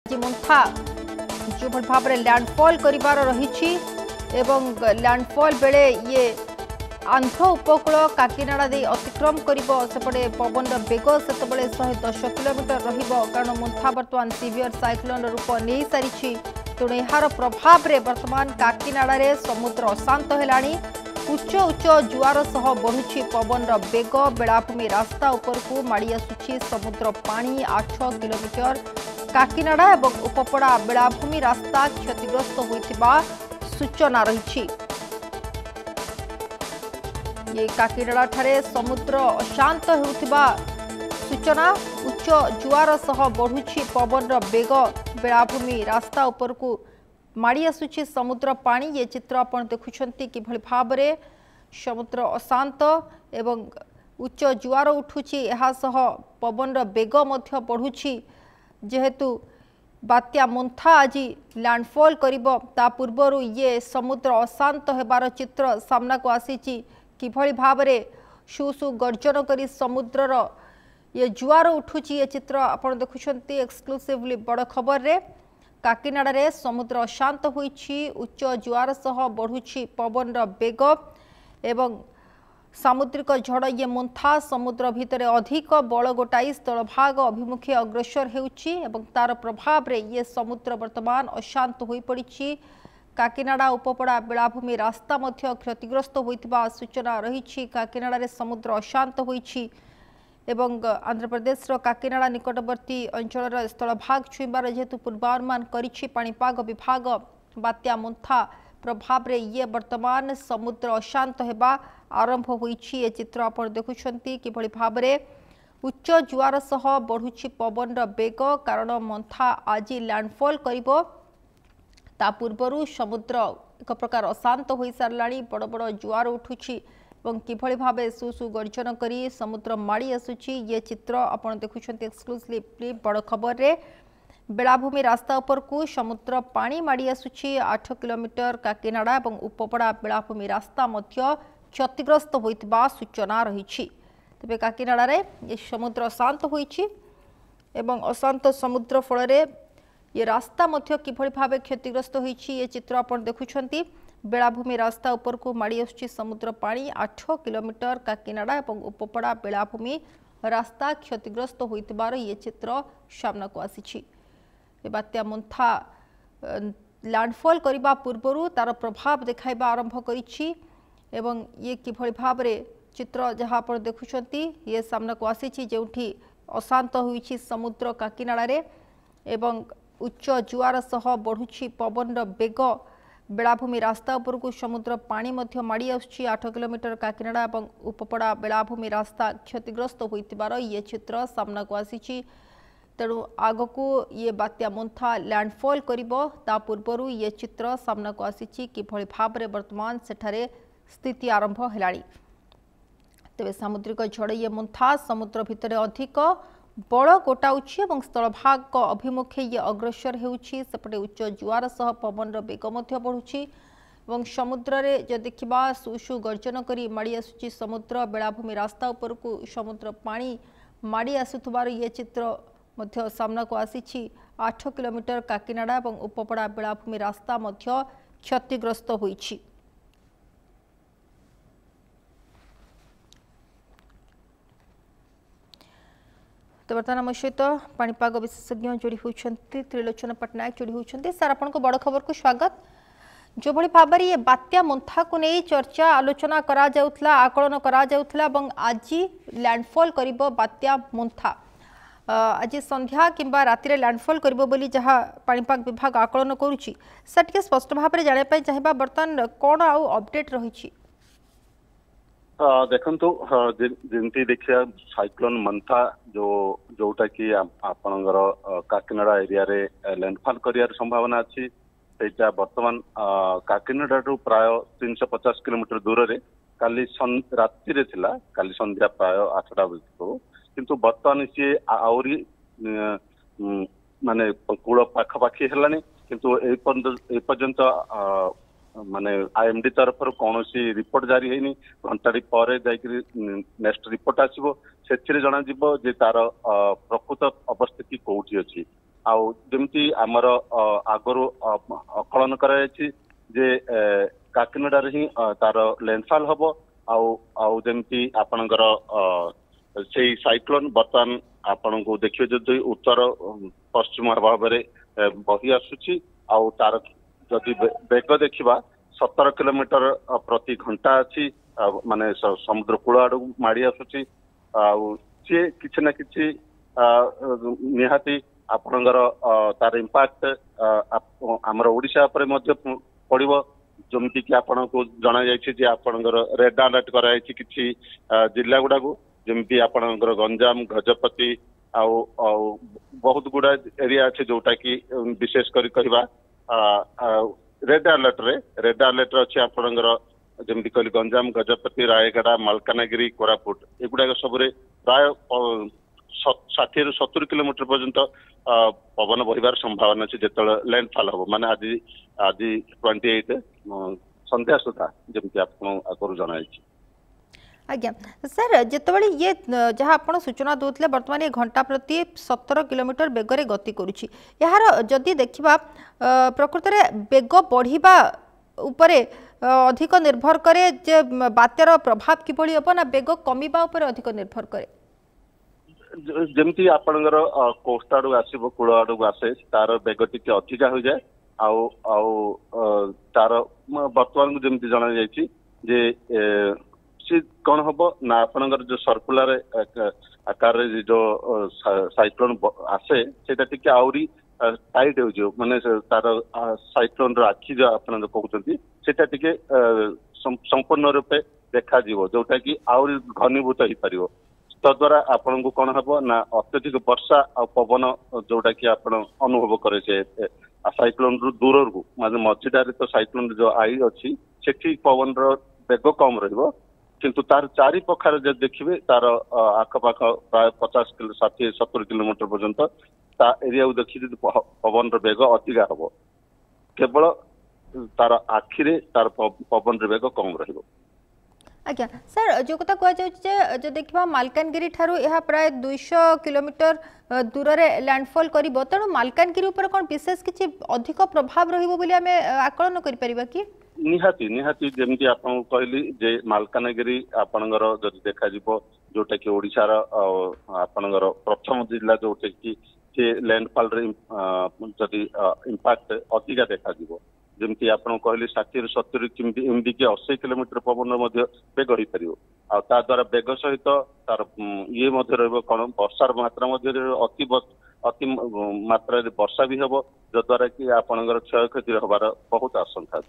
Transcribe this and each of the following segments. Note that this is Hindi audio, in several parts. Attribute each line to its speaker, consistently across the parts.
Speaker 1: मुंथा जो भाव में लैंडफॉल करिवार रही लैंडफॉल बेले ये आंध्र उपकूल काकीनाड़ा दे अतिक्रम करपटे पवन बेग से 110 किलोमीटर कारण मुंथा बर्तमान सीवियर साइक्लोन रूप नहीं सारी तेणु यार प्रभाव में बर्तमान काकीनाड़ा समुद्र अशांत है उच्च उच्च जुआर सह बढ़ुछि पवन बेग बेलाभूमि रास्ता उपरकू माड़ी आसुछि समुद्र पानी 8 किलोमीटर काकीनाड़ा और उपपड़ा बेलाभूमि रास्ता क्षतिग्रस्त होइतिबा सूचना रही। ये काकीनाड़ा ठारे समुद्र अशांत होउतिबा सूचना उच्च जुआर सह बढ़ुछि पवन बेग बेलाभूमि रास्ता उपरकू माड़ी आसुछि समुद्र पानी। ये चित्र आपण देखुछंती कि भली भाव रे समुद्र अशांत एवं उच्च जुआर उठुछि एहा सह पवन बेग मध्य बढ़ुछि जेहेतु बात्या मुंथा आज लैंडफॉल करिबो ता पूर्वरु ये समुद्र अशांत हेबार चित्र सामना को आसीछि कि भली भाव रे शु गर्जन करी समुद्रर ये जुआर उठुछि। ये चित्र आपण देखुछंती एक्सक्लूसिवली बड़ खबर रे काकीनाड़ा रे समुद्र अशांत होइछि उच्च जुआर सह बढ़ुछि पवन बेग एवं सामुद्रिक झड़ ये मुंथा समुद्र भितर अधिक बल गोटाई स्थलभाग अभिमुखे अग्रसर हेउछि एवं तार प्रभाव रे ये समुद्र वर्तमान अशांत होई पड़िछि। काकीनाड़ा उपपड़ा बेलाभूमि रास्ता मध्य क्षतिग्रस्त होइतिबा सूचना रही। काकीनाड़ा रे समुद्र अशांत होइछि एवं आंध्र प्रदेश काकीनाड़ा निकटवर्ती अंचल स्थलभाग छुईबार जेहेतु पूर्वानुमान करिछि पाणीपाग विभाग बात्या मुंथा प्रभाव रे ये वर्तमान समुद्र अशांत हेबा आरंभ होइछि। ये चित्र आप देखुछंती कि भली भाव रे उच्च जुआर सह बढ़ुछि पवन बेग कारण मुंथा आज लैंडफॉल करिबो ता पूर्वरु समुद्र एक प्रकार अशांत होई सारलाणी बड़ बड़ जुआर उठुछि एवं किभली भावे सु गर्जन करी समुद्र माड़ी आसुछि। ये चित्र आपण देखुछंती एक्सक्लूसिवली बड़ खबर रे बेलाभूमि रास्ता उपरकू समुद्र पानी माड़ी आसुछि 8 किलोमीटर काकीनाड़ा और उपपड़ा बेलाभूमि रास्ता मध्य क्षतिग्रस्त होइतिबा सूचना रही। तेबे काकीनाड़ा रे ये समुद्र अशांत होइछि एवं अशांत समुद्र फल रे ये रास्ता मध्य किभली भावे क्षतिग्रस्त होइछि। ये चित्र आपण देखुछंती बेलाभूमि रास्ता उपरकू माड़ी आसुछि समुद्र पानी 8 किलोमीटर काकीनाड़ा और उपपड़ा बेलाभूमि रास्ता क्षतिग्रस्त होइतिबार ये चित्र सामना को आसीछि। बात्या मुंथा लैंडफॉल करिबा पूर्वरु तार प्रभाव देखाइबा आरंभ करिछि एवं ये किभली भाव रे चित्र जहाँ आप देखुछंती ये सामना को आसीछि जेउठी अशांत होइछि समुद्र काकीनाड़ा रे एवं उच्च जुआर सह बढ़ुछि पवन बेग बेलाभूमि रास्ता उपरकू समुद्र पानी मध्य माड़ी आसुछि 8 किलोमीटर काकीनाड़ा और उपपड़ा बेलाभूमि रास्ता क्षतिग्रस्त होइतिबार ये चित्र सामना को आसीछि। तेणु आगकू ये बात्या मुंथा लैंडफॉल करिबो ता पूर्वरु ये चित्र सामना को आसीछि कि भली भाव रे वर्तमान सेठारे स्थिति आरंभ हेलाणी। तेबे सामुद्रिक झड़ ये मुंथा समुद्र भितर अधिक बल गोटाउछि एवं स्थलभाग को अभिमुखे ये अग्रसर हेउछि सेपटे उच्च जुआर सह पवन बेग मध्य बढ़ुछि एवं समुद्र रे जे देखिबा सु गर्जन करी माड़ी आसुछि समुद्र बेलाभूमि रास्ता उपरकू समुद्र पानी माड़ी आसुथबार ये चित्र मध्य सामना को आसीछि 8 किलोमीटर काकीनाड़ा और उपपड़ा बेलाभूमि रास्ता मध्य क्षतिग्रस्त होइछि। तो बर्तमान आम सहित पाणीपाग विशेषज्ञ जोड़ी होती त्रिलोचन पट्टनायक जोड़ी होती। सर आपन को बड़ खबर को स्वागत। जो भली भाव ये बात्या मुंथा को नहीं चर्चा आलोचना करा जाउथला आकलन करा जाउथला एवं आज लैंडफॉल करिबो बात्या मुंथा आज संध्या किंबा रातिर लैंडफॉल करिबो बोली जहाँ पाणीपाग विभाग आकलन करुछि सर टिके स्पष्ट भाव में जाने पाई चाहिबा बर्तमान कोन आउ अपडेट रहिछि।
Speaker 2: देखंतु जेमती देखिया साइक्लोन मंथा जो जोटा कि आपणकर काकीनाड़ा एरिया रे लैंडफॉल करियार संभावना अछि सेटा वर्तमान काकीनाड़ा प्राय 350 किलोमीटर दूर रे काली राति रे थिला काली संध्या प्राय 8टा बजे किंतु वर्तमान सी आउरी माने कूल पाखापाखी हेलानी किंतु ए पर्यंत माने आईएमडी तरफ कौन रिपोर्ट जारी है घंटाटी पर नेक्स्ट रिपोर्ट आसो से जना जे तार प्रकृत अवस्थिति कौटी अच्छी आउ जमती आमर आगरू आकलन कराଯାଇଛି जे काकिनाडा रे ही तार लैंडफॉल हबो आउ जमती आपनकर से साइक्लोन बर्तमान आपण को देखिए जदि उत्तर पश्चिम भाव में बही आसुची आउ तार जदि बेग देखा 17 किलोमीटर प्रति घंटा अच्छी माने समुद्र कूल आड़ माड़ी आसुची सी किसी ना कि निहाती आपणकर तार इम्पैक्ट आमर ओडिशा पर पड़ो जमती कि आपण को जना जाए आपणकर रेड अलर्ट कराई किसी जिला गुड़ा को जमती आपणकर गंजाम गजपति आउ बहुत गुड़ा एरिया अच्छे जोटा कि विशेष कर कहवा रेड अलर्ट अच्छे आपणकर जमती कहली गंजाम गजपति रायगड़ा मालकानगिरी कोरापुट एगुड़ा सब प्राय 60 ରୁ 70 किलोमीटर पर्यंत पवन बहिबार संभावना अच्छे जो लैंडफॉल हम माने आज 28 संध्या सुधा जमती आपको जनाई।
Speaker 1: आज्ञा सर जितेबाला ये जहाँ आप सूचना दूसरे बर्तमान ये घंटा प्रति 17 किलोमीटर बेगर गति करुच्ची यार जदि देखा प्रकृत में बेग बढ़िबा उपरे अधिक निर्भर करे जे बात्यार प्रभाव किभली हम ना बेग कमिबा उपरे अधिक निर्भर करे
Speaker 2: जमती आपणकर कोस्ट आड़ आसो कूल आड़ आसे तार बेग टी अधिका हो जाए तार बर्तमान को जमती जना जाए जे सी कौन हम ना आपणकर जो सर्कुलर आकार जो साइक्लोन आसे सेटा टिके आउरी टाइट हो माने तार साइक्लोन आखि जो आप कहते सेटा टिके संपूर्ण रूपे देखा जोटा कि आउरी घनीभूत हो पार तद्वारा आपण को कौन हम ना अत्यधिक वर्षा आ पवन जोटा कि आप अनुभव करे साइक्लोन रु दूर को माने मझीटारे तो साइक्लोन जो आई अच्छी से पवन बेग कम रही किंतु तार चारि पखार जब देखिए तार आखपाख प्राय 50 60 70 किलोमीटर पर्यंत ता एरिया को देखिए पवन बेग अधिका हम केवल तार आखिरे तार पवन बेग कम रही।
Speaker 1: आज्ञा सर जो कथा कह जो देखा मालकानगिरी ठारू यह प्राय 200 किलोमीटर दूर में लैंडफॉल करिबो तेणु मालकानगिरी उपर कौन विशेष किसी अधिक प्रभाव रहिबो बोली आमे आकलन करि परिबा कि
Speaker 2: निहाती निहाती जमती आपन कहली जे मालकानगिरी आपनगर जदि देखा जिवो जोटा कि ओडिसा रो आपनगर प्रथम जिला जोटा कि से लैंडफॉल रे जदि इंपैक्ट अधिका देखा जिवो जमती आपन कहली 60 ରୁ 70 किमती एमदी के 80 किलोमीटर पवन बेग हो पार आ द्वारा बेग सहित तार ये रही कौन वर्षार मात्रा अति मात्रा वर्षा भी हम जद्वारा कि आपणकर क्षयक्षति हबार बहुत आशंका।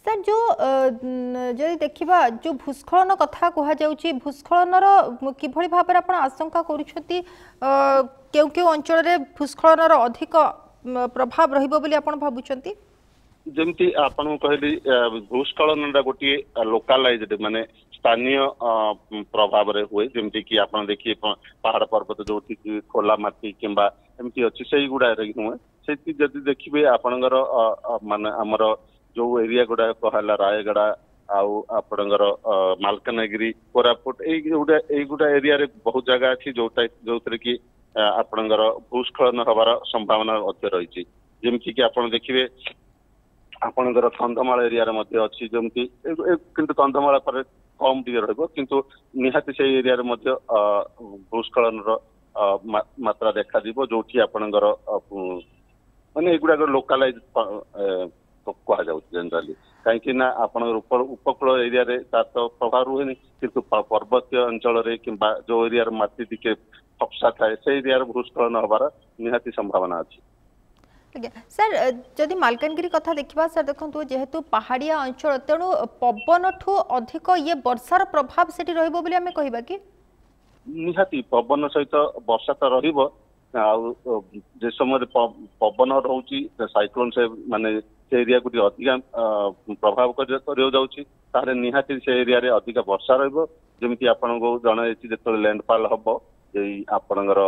Speaker 1: सर जो जदि देखा जो भूस्खलन कथा कहुच्छी भूस्खलन किभली भाव में आप आशंका करुछंती केउ केउ अंचल रे भूस्खलन अधिक प्रभाव रहिबो बोली आपण भाबुछंती
Speaker 2: जमती आपन कहली भूस्खलन गोटे लोकालाइज्ड माने स्थानीय प्रभाव रे हुए जमती कि आपन देखिए पहाड़ पर्वत जो खोला माटी किंबा एमती अच्छी से गुड़ा हुए से जदि देखिए आपणकर माने आमर जो एरिया गुड़ा कहला रायगड़ा आउ आपणकर मालकानगिरी कोरापुट गुड़ा एरिया रे बहुत जगह अच्छी जो कि आपणकर भूस्खलन हबार संभावना अच्छे रही जमती कि आप देखिए आपणकर कंधमाल एरिया रे मध्य अच्छी जमती किंतु कंधमाल पर कम टी रु निहाती से एरिया रे मध्य भूस्खलन मात्रा देखा जो आपणकर माने एगुड़ा लोकालाइज कह जनराली कहीं आप उपकूल एरिया रे तार तो प्रभाव रुहे किंतु पर्वतीय अंचल कि जो एरिया माटी टिके फपसा थाए से एरिया भूस्खलन हबार निहाती संभावना अच्छी।
Speaker 1: सर जदि मालकानगिरी कथा देखा सर देखो जेहेतु पहाड़िया अंचल तेणु पवन ठू अधिक ये वर्षार प्रभाव से रहिबो बोली आमे कहिबा कि
Speaker 2: निहाती पवन सहित वर्षा तो रहिबो जे समय पवन रोची साइक्लोन से माने से एरिया को अधिक प्रभाव कर जाउची तारे निहाती से एरिया रे अधिक वर्षा रहिबो जेमिति आपन को जणा जेतो लैंडफॉल हबो एई आपनगर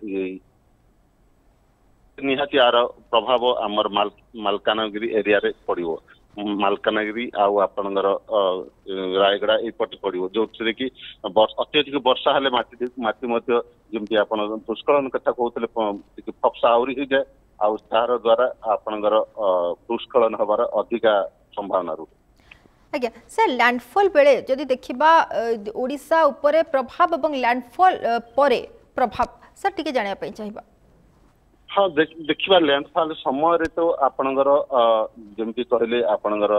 Speaker 2: एई निहाती आर प्रभाव आमर मालकानगिरी एरिया रे पड़ो मालकानगिरी आउ आपणकर रायगड़ा एपटे पड़ो जो कि अत्यधिक वर्षा हेले माटी जमी आप भूस्खलन कथा कहते फपसा आहरी हो जाए आउ तार द्वारा आपणकर भूस्खलन हबार अधिका संभावना रुहे।
Speaker 1: आज्ञा सर लैंडफॉल बेले जदि देखिबा ओडिशा उपरे प्रभाव एवं लैंडफॉल परे प्रभाव सर टिके जानिया पई चाहिबा।
Speaker 2: हाँ देखिबा लैंडफॉल समय रे तो आपणकर जेमती कहले आपणकर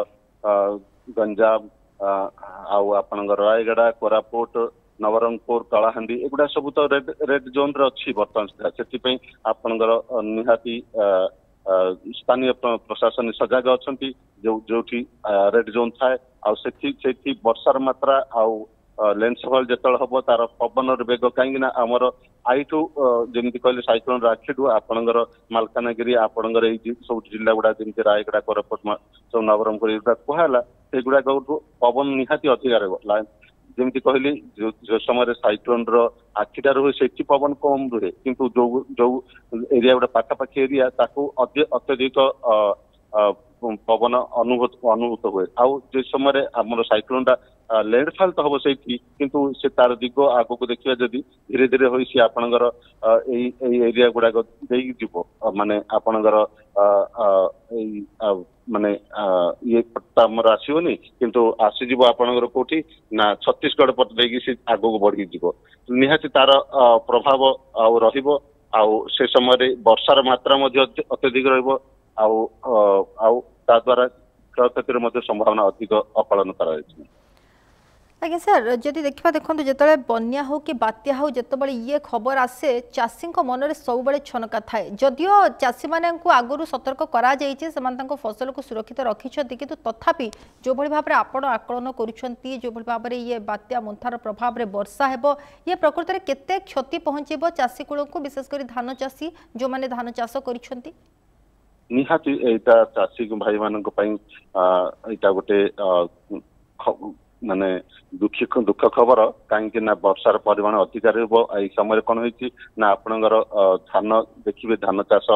Speaker 2: गंजाम आउ आपणकर रायगड़ा कोरापुट नवरंगपुर कलाहांडी एगुड़ा सब तो रेड जोन रे अछि वर्तमान सुधा सेति आपणकर निहाती स्थानीय प्रशासन सजग अच्छा जो रेड जोन थाए आउ वर्षार मात्रा आउ लैंडफॉल जो हम तार पवन बेग कहीं आमर आईठू जमी कहले साइक्लोन आखिठू आपणकर मालकानगिरी आपणकर सब जिला गुड़ा जमी रायगड़ा कोरापुट सब नवरंगपुर ये कहला से गुड़ा पवन निहाती अधिकार रहा जमी कहली जो समय साइक्लोन आखिटा रुहे से पवन कम रुहे किंतु जो एरिया गुड़ा पाखापाखी एरिया अत्यधिक पवन अनुभूत हुए आउ जो समय आम साइक्लोन लैंडफॉल तो हम से किंतु से तार दिग आग को देखिए जदि धीरे धीरे हो सी आपणकर एरिया गुड़ाक जीव माने आपणकर माने ये आमर आसोनी किंतु आसीज आपणकर कोठी ना छत्तीसगढ़ पट देखिए आग को बढ़ी जीव निहाती तार प्रभाव आउ रहिबो आउ से समय वर्षार मात्रा अत्यधिक रहिबो आउ ता द्वारा क्षयक्षतिर संभावना अधिक अकलन करा
Speaker 1: आज्ञा सर जदि देखा देखो जो बन्या हो कि बात्या हो जो ये खबर आसे चाषी मन में सब छनका थाए जदियो चाषी मान आगु सतर्क करा फसल को सुरक्षित रखिंट कि तथापि जो भाव में आपण आकलन कर भाव में ये बात्या मुंथार प्रभाव में वर्षा हेब ये प्रकृत में केते क्षति पहुंचेब चाषी कूल को विशेषकर धान चाषी जो मैंने धान चाष कर
Speaker 2: निहाती एटा चाषी भाई मान गोटे माने दुख खबर कहीं वर्षार परिमाण अधिकार यही समय कौन हो आपणकर धान देखिए धान चाष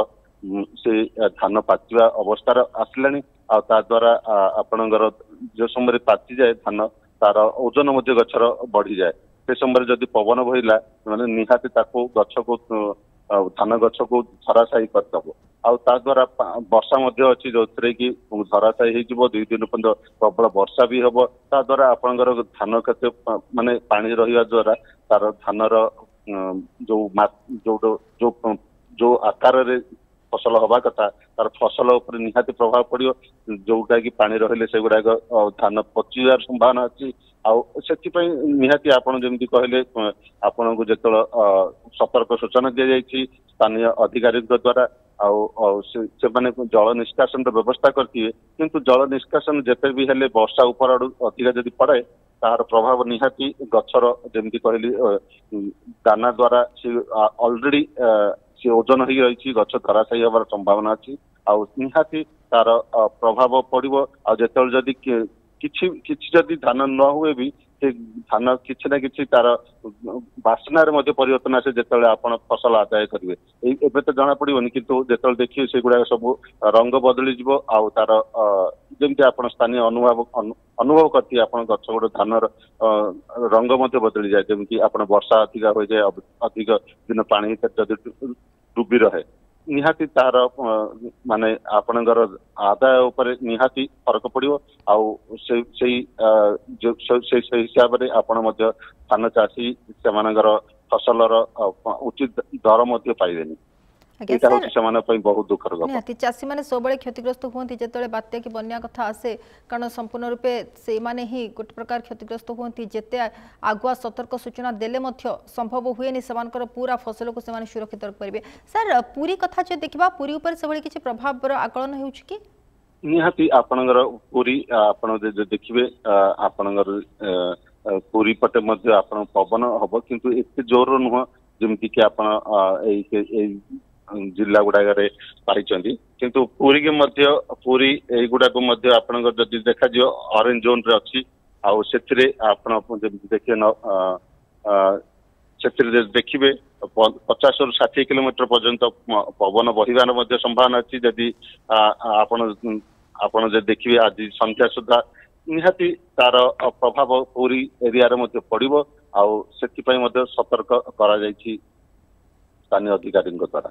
Speaker 2: से धान पाचिबा अवस्था आसला द्वारा आपणकर जो समय पाची जाए धान तार ओजन गछर बढ़ी जाए से समय जदि पवन बहला मैंने निहाती गछ को धान गछ को धराशायी करदब द्वारा वर्षा अच्छी जो कि धराशायी हो 2 दिन पर्यंत प्रबल वर्षा भी हम द्वारा आपणकर धान क्षति माने पानी रहा द्वारा तार धानर जो आकार फसल हवा कथा तार फसल उपर निहाती प्रभाव पड़ो जोटा कि पानी रहिले से गुड़ाक धान पचिबार संभावना अच्छी निहाती आपन जमी कहले आपन को जो सतर्क सूचना दी जाइए स्थानीय अधिकारी द्वारा से जल निष्कासन व्यवस्था करते किंतु जल निष्कासन जिते भी हेले वर्षा ऊपर अधिका जदि पड़े तार प्रभाव निहाती गछर जमी कहली दाना द्वारा सी ऑलरेडी सी ओजन हो रही गछ धराशायी हबार संभावना अच्छी निहाती तार प्रभाव पड़ो आते जदि किछि जदि धान न हुए भी से धान किछि ना किछि तार बासनार परिवर्तन आसे जिते आप फसल आदाय करेंगे एबे तो जना पड़ोनी किंतु जिते देखिए से गुड़ा सब रंग बदली जीव आउ तार जमी आप स्थानीय अनुभव करती आप गछ गोटे धानर रंग बदली जाए जमी आप वर्षा अधिका हो जाए अधिक दिन पानी डूबी रहे निहाती तार माने आपणकर आदाय उपर निहाती फरक पड़ो हिसाब से आपण धान चाषी से फसलर उचित दर पाइबेनी बहुत दुखर
Speaker 1: निहाती चाषी मैंने सब क्षतिग्रस्त होती जो बात्या की बन्या कथा आसे कारण संपूर्ण रूपे से माने ही गोटे प्रकार क्षतिग्रस्त होती जिते आगुआ सतर्क सूचना देले संभव हुए पूरा फसल को सुरक्षित रखिपारे। सर पुरी कथा जो देखा पुरी उपर से किसी प्रभाव आकलन हो
Speaker 2: निहाती आपणकर पुरी आपण देखिए आपणकर पुरी पटे आपण पवन हम किंतु एत जोर नुह जमती कि आपण जिला गुड़ाक पाई किंतु पुरी के पुरी युगुड़ा आपणकर जदि देखा ऑरेंज जोन रे अच्छी देखिए से देखिए 50 ରୁ 60 किलोमीटर पर्यंत पवन बहिबार संभावना अच्छी जदि आपण ଆପଣ ଯଦି ଦେଖିବେ ଆଜି ସନ୍ଧ୍ୟା ସୁଦ୍ଧା ନିହାତି ତାର ପ୍ରଭାବ ପୁରୀ ଏରିଆରେ ମଧ୍ୟ ପଡିବ ଆଉ ସେଥିପାଇଁ ମଧ୍ୟ ସତର୍କ କରାଯାଇଛି ସ୍ଥାନୀୟ ଅଧିକାରୀଙ୍କ ଦ୍ୱାରା।